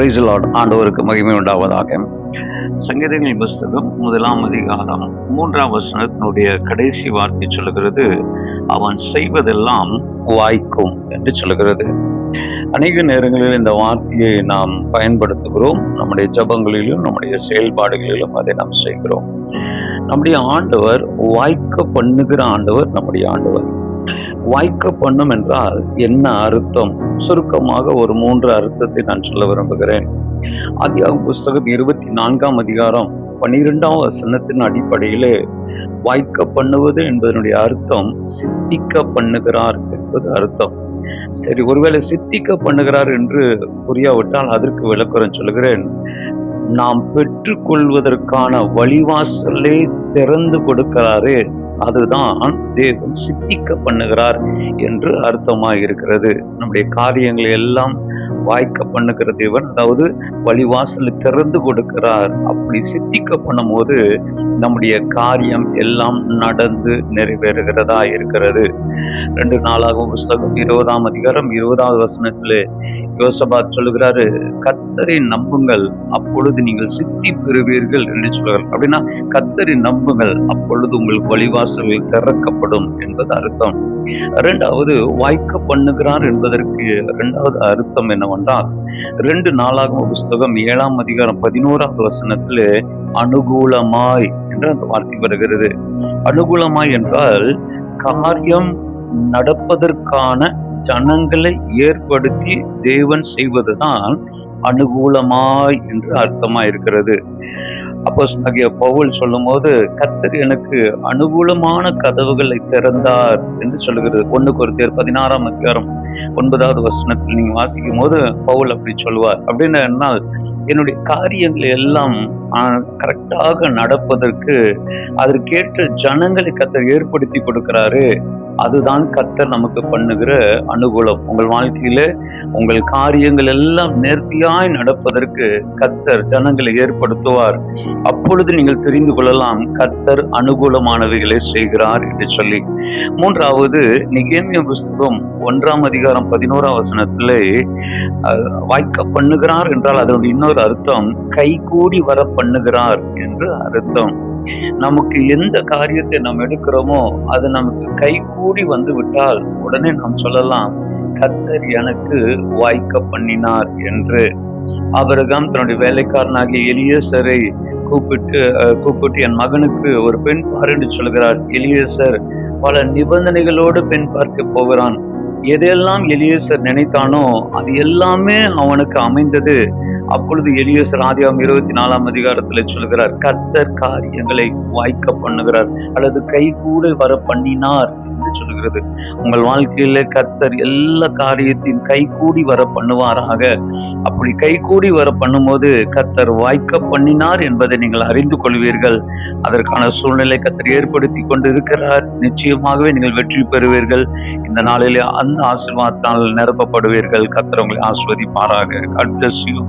Praise the Lord. ஆண்டவருக்கு மகிமை உண்டாவதாக. சங்கீதங்களின் புஸ்தகம் 1ஆம் அதிகாரம் 3ஆம் வசனத்தினுடைய கடைசி வார்த்தை சொல்லுகிறது, அவன் செய்வதெல்லாம் வாய்க்கும் என்று சொல்லுகிறது. அநேக நேரங்களில் இந்த வார்த்தையை நாம் பயன்படுத்துகிறோம். நம்முடைய ஜபங்களிலும் நம்முடைய செயல்பாடுகளிலும் அதை நாம் செய்கிறோம். நம்முடைய ஆண்டவர் வாய்க்க பண்ணுகிற ஆண்டவர். நம்முடைய ஆண்டவர் வாய்க்க பண்ணும் என்றால் என்ன அர்த்தம்? சுருக்கமாக ஒரு 3 அர்த்தத்தை நான் சொல்ல விரும்புகிறேன். ஆதியாகமம் புஸ்தகம் 24ஆம் அதிகாரம் 12ஆம் வசனத்தின் அடிப்படையிலே வாய்க்க பண்ணுவது என்பதனுடைய அர்த்தம் சித்திக்க பண்ணுகிறார் என்பது அர்த்தம். சரி, ஒருவேளை சித்திக்க பண்ணுகிறார் என்று புரியாவிட்டால் அதற்கு விளக்கம் சொல்லுகிறேன். நாம் பெற்றுக்கொள்வதற்கான வழிவாசலே திறந்து கொடுக்கிறாரே, அதுதான் தேவன் சித்திக்க பண்ணுகிறார் என்று அர்த்தமாக இருக்கிறது. நம்முடைய காரியங்களை எல்லாம் வாய்க்க பண்ணுகிற தேவன், அதாவது வழிவாசலை திறந்து கொடுக்கிறார். அப்படி சித்திக்க பண்ணும் போது நம்முடைய காரியம் எல்லாம் நடந்து நிறைவேறுகிறதா இருக்கிறது. 2 நாளாகவும் புஸ்தகம் 20ஆம் அதிகாரம் 20வது வசனத்திலே யோசபாத் சொல்லுகிறாரு, கர்த்தரை நம்புங்கள், அப்பொழுது நீங்கள் சித்தி பெறுவீர்கள் என்று சொல்கிறார். அப்படின்னா கர்த்தரை நம்புங்கள், அப்பொழுது உங்களுக்கு வழிவாசல்கள் திறக்கப்படும் என்பது அர்த்தம். 2வது வாய்க்க பண்ணுகிறார் என்பதற்கு 2வது அர்த்தம் என்னவென்றால், 2 நாளாகவும் புஸ்தகம் 7ஆம் அதிகாரம் 11வது வசனத்திலே அனுகூலமாய் என்று அந்த வார்த்தை வருகிறது. அனுகூலமாய் என்றால் காரியம் நடப்பதற்கான ஜனங்களை ஏற்படுத்தி தேவன் செய்வதுதான் அனுகூலமாய் என்று அர்த்தமாய் இருக்கிறது. அப்போஸ்தலனாகிய பவுல் சொல்லும் போது, கர்த்தர் எனக்கு அனுகூலமான கதவுகளை திறந்தார் என்று சொல்லுகிறது. 1 கொரிந்தியர் 16ஆம் அதிகாரம் 9வது வசனத்தில் நீங்க வாசிக்கும் போது பவுல் அப்படி சொல்லுவார். அப்படின்னு என்னால் என்னுடைய காரியங்களை எல்லாம் கரெக்டாக நடப்பதற்கு அதற்கேற்ற ஜனங்களை கர்த்தர் ஏற்படுத்தி கொடுக்கிறாரு. அதுதான் கர்த்தர் நமக்கு பண்ணுகிற அனுகூலம். உங்கள் வாழ்க்கையில உங்கள் காரியங்கள் எல்லாம் நேர்த்தியாய் நடப்பதற்கு கர்த்தர் ஜனங்களை ஏற்படுத்துவார். அப்பொழுது நீங்கள் தெரிந்து கொள்ளலாம் கர்த்தர் அனுகூலமானவைகளை செய்கிறார் என்று சொல்லி. 3வது நெகேமியா புஸ்தகம் 1ஆம் அதிகாரம் 11ஆம் வசனத்திலே வாய்க்க பண்ணுகிறார் என்றால் அதனுடைய இன்னொரு அர்த்தம் கைகூடி வர பண்ணுகிறார் என்று அர்த்தம். நமக்கு எந்த காரியத்தை நாம் எடுக்கிறோமோ அது நமக்கு கைகூடி வந்து விட்டால் உடனே நாம் சொல்லலாம், கர்த்தர் எனக்கு வாய்க்க பண்ணினார் என்று. ஆபிரகாம் தன்னுடைய வேலைக்காரனாகிய எலியேசரை கூப்பிட்டு என் மகனுக்கு ஒரு பெண் பார் என்று சொல்கிறார். எலியேசர் பல நிபந்தனைகளோடு பெண் பார்க்க போகிறான். எதையெல்லாம் எலியேசர் நினைத்தானோ அது எல்லாமே அவனுக்கு அமைந்தது. அப்பொழுது எலியேசர் ஆதியாகமம் 24ஆம் அதிகாரத்தில் சொல்கிறார், கர்த்தர் காரியங்களை வாய்க்க பண்ணுகிறார் அல்லது கைகூட வர பண்ணினார் என்று சொல்கிறது. உங்கள் வாழ்க்கையில கர்த்தர் எல்லா காரியத்தையும் கைகூடி வர பண்ணுவாராக. அப்படி கைகூடி வர பண்ணும்போது கர்த்தர் வாய்க்க பண்ணினார் என்பதை நீங்கள் அறிந்து கொள்வீர்கள். அதற்கான சூழ்நிலை கர்த்தர் ஏற்படுத்தி கொண்டு இருக்கிறார். நிச்சயமாகவே நீங்கள் வெற்றி பெறுவீர்கள். இந்த நாளிலே அந்த ஆசீர்வாதத்தால் நிரப்பப்படுவீர்கள். கர்த்தர் உங்களை ஆசீர்வதிப்பாராக. God bless you.